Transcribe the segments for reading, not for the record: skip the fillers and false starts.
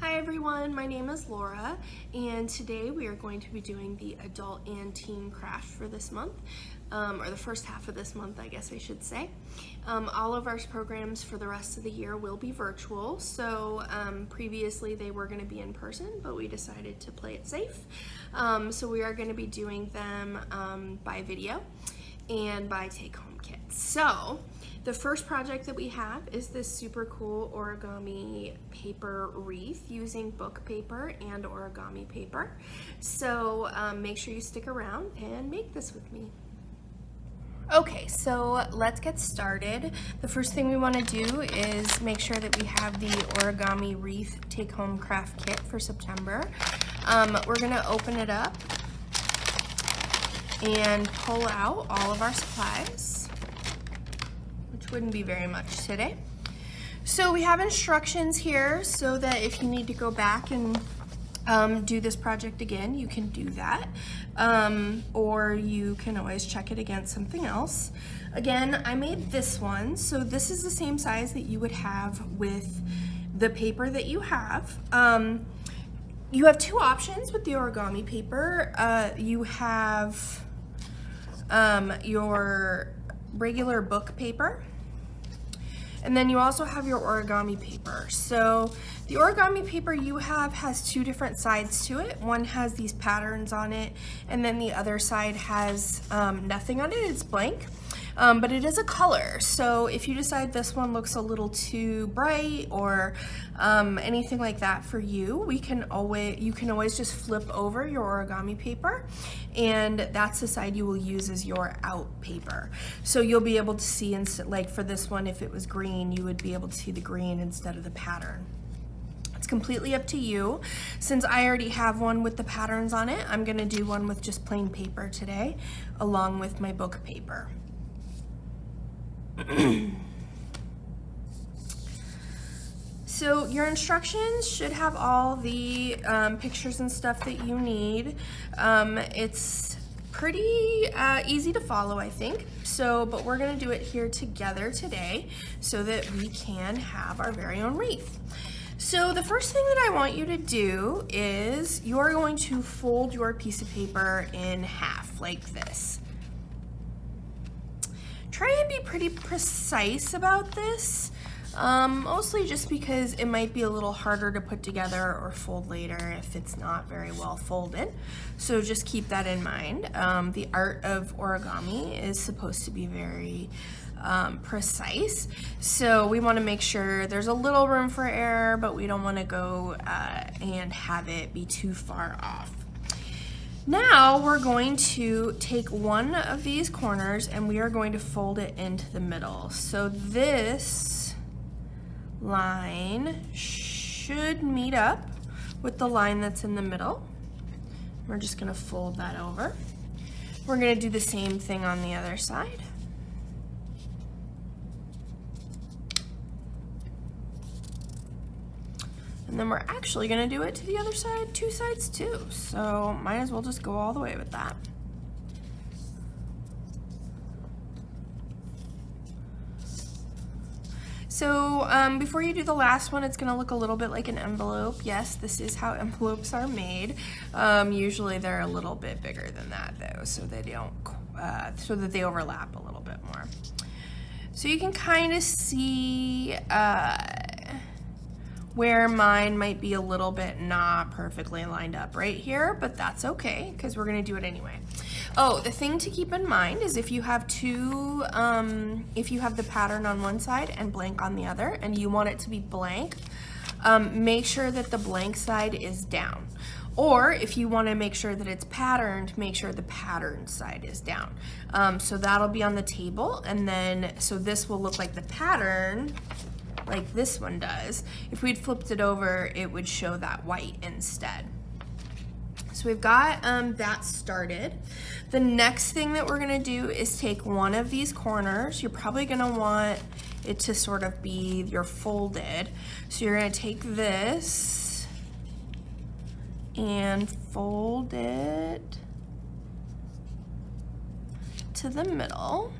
Hi everyone, my name is Laura, and today we are going to be doing the adult and teen craft for this month, or the first half of this month, I guess I should say. All of our programs for the rest of the year will be virtual, so previously they were going to be in person, but we decided to play it safe. So we are going to be doing them by video and by take-home kits. So the first project that we have is this super cool origami paper wreath using book paper and origami paper. So make sure you stick around and make this with me. Okay, so let's get started. The first thing we want to do is make sure that we have the origami wreath take-home craft kit for September. We're going to open it up and pull out all of our supplies, which wouldn't be very much today. So we have instructions here so that if you need to go back and do this project again, you can do that. Or you can always check it against something else. Again, I made this one, so this is the same size that you would have with the paper that you have. You have two options with the origami paper. You have your regular book paper, and then you also have your origami paper. So the origami paper you have has two different sides to it. One has these patterns on it, and then the other side has nothing on it, it's blank. But it is a color, so if you decide this one looks a little too bright or anything like that for you, you can always just flip over your origami paper, and that's the side you will use as your out paper. So you'll be able to see, like for this one, if it was green, you would be able to see the green instead of the pattern. It's completely up to you. Since I already have one with the patterns on it, I'm gonna do one with just plain paper today, along with my book paper. So your instructions should have all the pictures and stuff that you need. It's pretty easy to follow, I think. But we're gonna do it here together today so that we can have our very own wreath. So the first thing that I want you to do is you're going to fold your piece of paper in half like this. Try and be pretty precise about this, mostly just because it might be a little harder to put together or fold later if it's not very well folded. So just keep that in mind. The art of origami is supposed to be very precise, so we want to make sure there's a little room for error, but we don't want to go and have it be too far off. Now we're going to take one of these corners and we are going to fold it into the middle. So this line should meet up with the line that's in the middle. We're just going to fold that over. We're going to do the same thing on the other side. And then we're actually gonna do it to the other side, two sides too. So might as well just go all the way with that. So before you do the last one, it's gonna look a little bit like an envelope. Yes, this is how envelopes are made. Usually they're a little bit bigger than that though, so they don't, so that they overlap a little bit more. So you can kind of see where mine might be a little bit not perfectly lined up right here, but that's okay because we're gonna do it anyway. Oh, the thing to keep in mind is if you have if you have the pattern on one side and blank on the other and you want it to be blank, make sure that the blank side is down. Or if you want to make sure that it's patterned, make sure the patterned side is down. So that'll be on the table, and then so this will look like the pattern, like this one does. If we'd flipped it over, it would show that white instead. So we've got that started. The next thing that we're gonna do is take one of these corners. You're probably gonna want it to sort of be your folded. So you're gonna take this and fold it to the middle.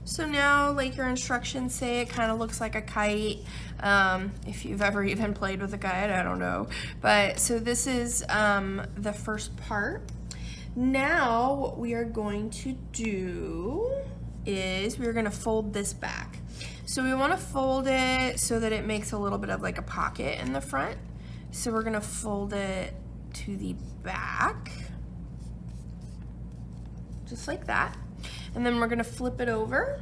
So now, like your instructions say, it kind of looks like a kite. If you've ever even played with a kite, I don't know. But so this is the first part. Now what we are going to do is we're going to fold this back. So we want to fold it so that it makes a little bit of like a pocket in the front. So we're going to fold it to the back, just like that. And then we're going to flip it over,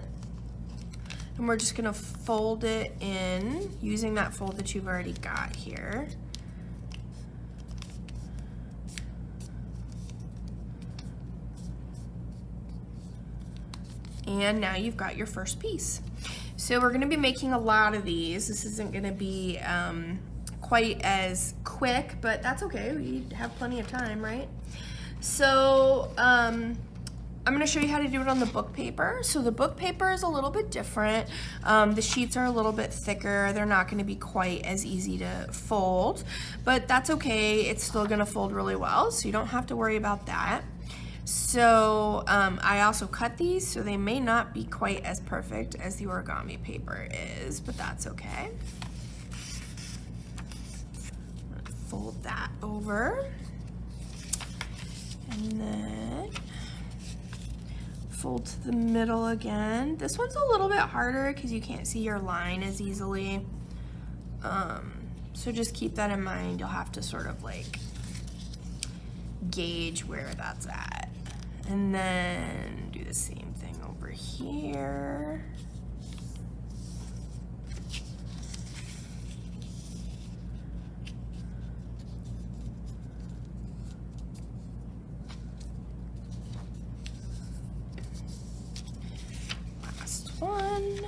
and we're just going to fold it in using that fold that you've already got here. And now you've got your first piece. So we're going to be making a lot of these. This isn't going to be quite as quick, but that's okay. We have plenty of time, right? So I'm going to show you how to do it on the book paper. So the book paper is a little bit different. The sheets are a little bit thicker. They're not going to be quite as easy to fold, but that's okay. It's still going to fold really well, so you don't have to worry about that. So I also cut these, so they may not be quite as perfect as the origami paper is, but that's okay. Fold that over, and then fold to the middle again. This one's a little bit harder because you can't see your line as easily. So just keep that in mind. You'll have to sort of like gauge where that's at. And then do the same thing over here. Last one.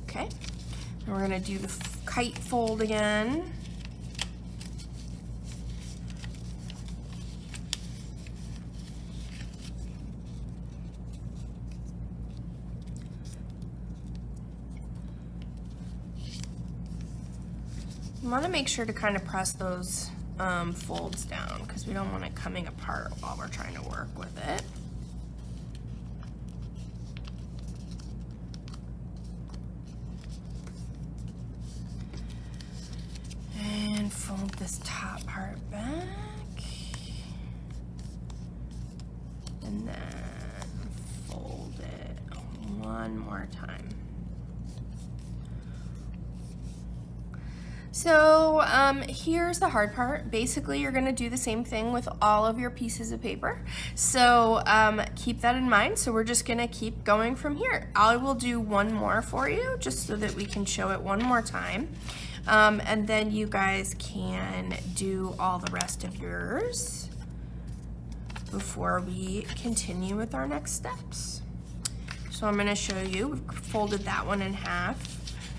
Okay, and we're gonna do the kite fold again. You wanna make sure to kind of press those folds down because we don't want it coming apart while we're trying to work with it. Fold this top part back, and then fold it one more time. So here's the hard part. Basically, you're going to do the same thing with all of your pieces of paper. So keep that in mind. So we're just going to keep going from here. I will do one more for you just so that we can show it one more time. And then you guys can do all the rest of yours before we continue with our next steps. So I'm going to show you. We've folded that one in half.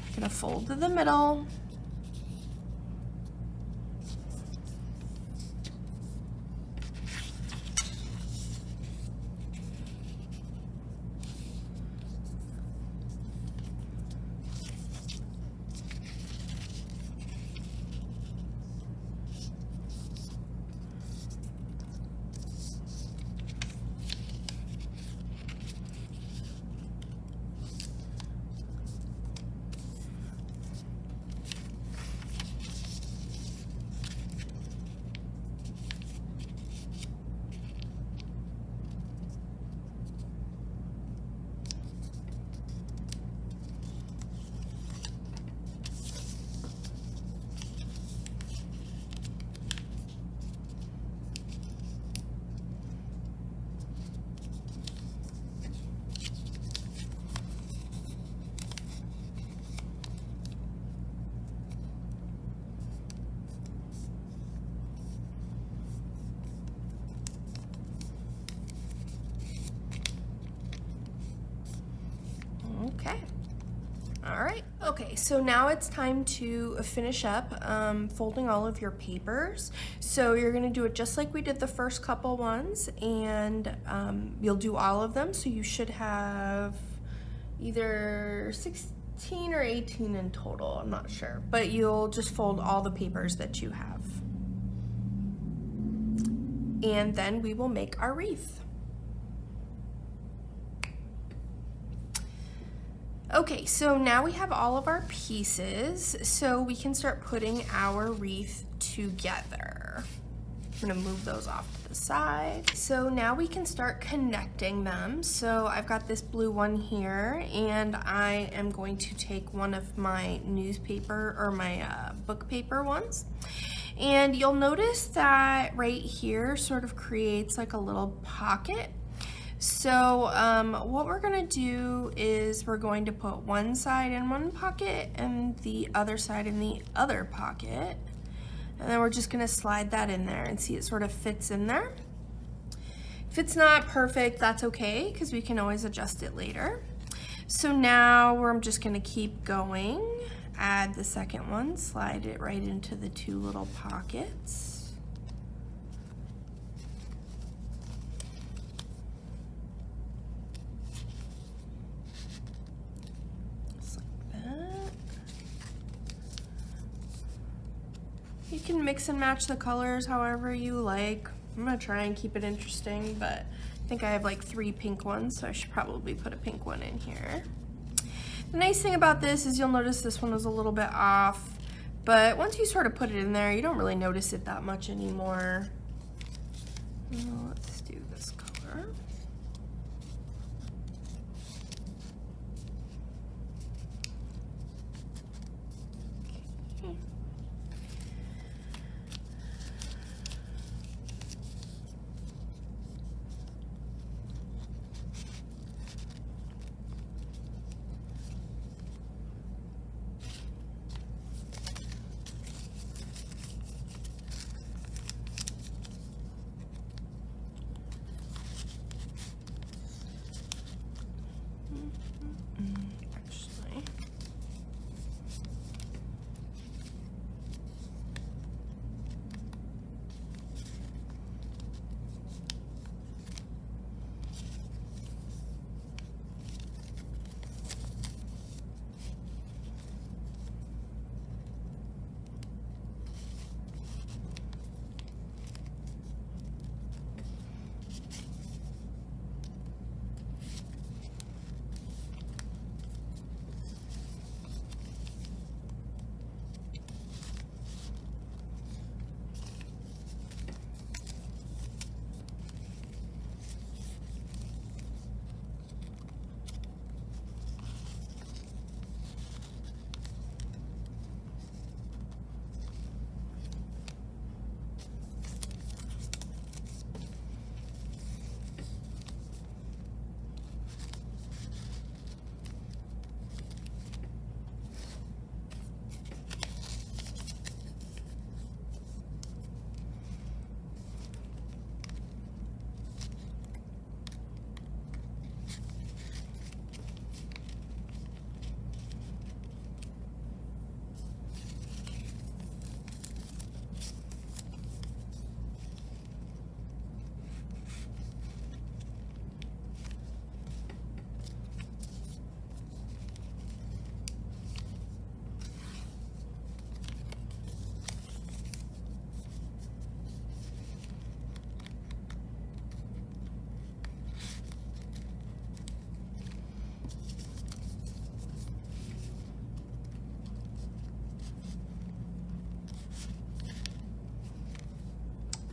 I'm going to fold to the middle. Okay. All right. Okay, so now it's time to finish up folding all of your papers. So you're going to do it just like we did the first couple ones, and you'll do all of them. So you should have either or 18 in total, I'm not sure, but you'll just fold all the papers that you have. And then we will make our wreath. Okay, so now we have all of our pieces, so we can start putting our wreath together. I'm gonna move those off to the side. So now we can start connecting them. So I've got this blue one here, and I am going to take one of my newspaper or my book paper ones. And you'll notice that right here sort of creates like a little pocket. So what we're gonna do is we're going to put one side in one pocket and the other side in the other pocket. And then we're just gonna slide that in there and see it sort of fits in there. If it's not perfect, that's okay, because we can always adjust it later. So now I'm just gonna keep going. Add the second one, slide it right into the two little pockets. You can mix and match the colors however you like. I'm gonna try and keep it interesting, but I think I have like 3 pink ones, so I should probably put a pink one in here. The nice thing about this is you'll notice this one was a little bit off, but once you sort of put it in there, you don't really notice it that much anymore. Let's do this color. Okay.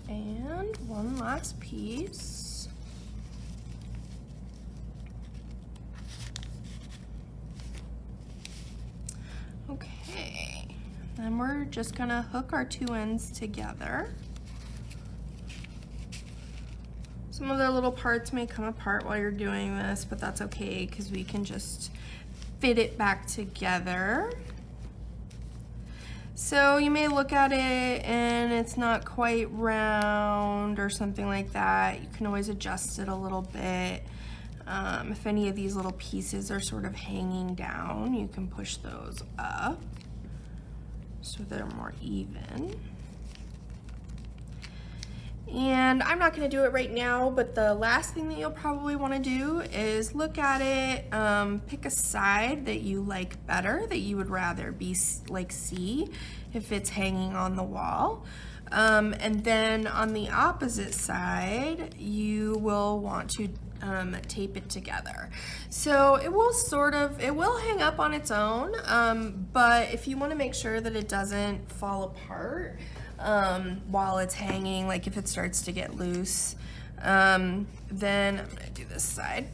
And one last piece. Okay, then we're just gonna hook our 2 ends together. Some of the little parts may come apart while you're doing this, but that's okay because we can just fit it back together. So you may look at it and it's not quite round or something like that. You can always adjust it a little bit. If any of these little pieces are sort of hanging down, you can push those up so they're more even. And I'm not going to do it right now, but the last thing that you'll probably want to do is look at it, pick a side that you like better, that you would rather be like see if it's hanging on the wall. And then on the opposite side, you will want to tape it together. So it will hang up on its own, but if you want to make sure that it doesn't fall apart while it's hanging, like if it starts to get loose, then I'm gonna do this side.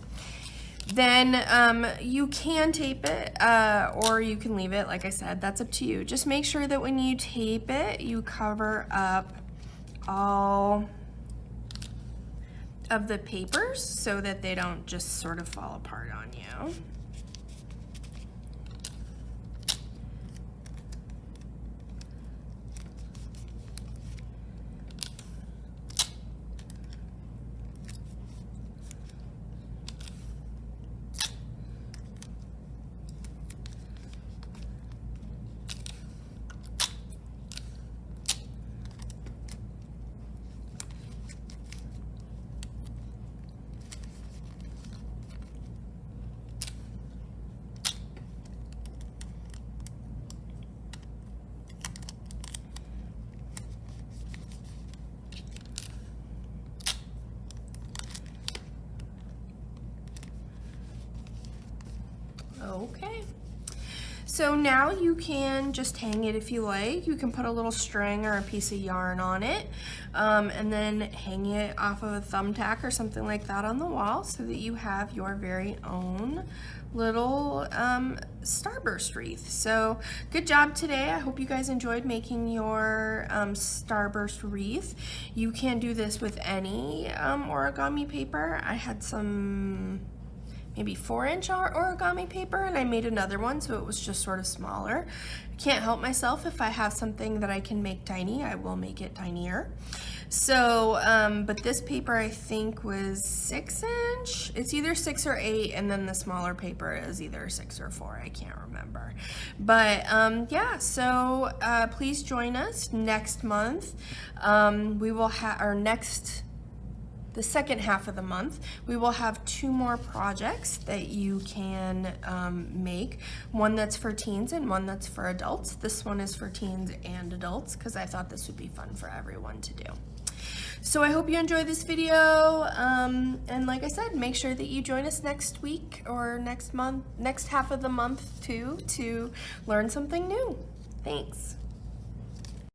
Then you can tape it or you can leave it, like I said, that's up to you. Just make sure that when you tape it, you cover up all of the papers so that they don't just sort of fall apart on you. Okay, so now you can just hang it if you like. You can put a little string or a piece of yarn on it, and then hang it off of a thumbtack or something like that on the wall so that you have your very own little Starburst wreath. So good job today. I hope you guys enjoyed making your Starburst wreath. You can do this with any origami paper. I had some maybe 4-inch origami paper, and I made another one, so it was just sort of smaller. I can't help myself. If I have something that I can make tiny, I will make it tinier. So, but this paper I think was 6-inch. It's either 6 or 8, and then the smaller paper is either 6 or 4. I can't remember. But yeah, so please join us next month. We will have our the second half of the month, we will have 2 more projects that you can make. One that's for teens and one that's for adults. This one is for teens and adults because I thought this would be fun for everyone to do. So I hope you enjoyed this video, and like I said, make sure that you join us next week or next month, next half of the month too, to learn something new. Thanks.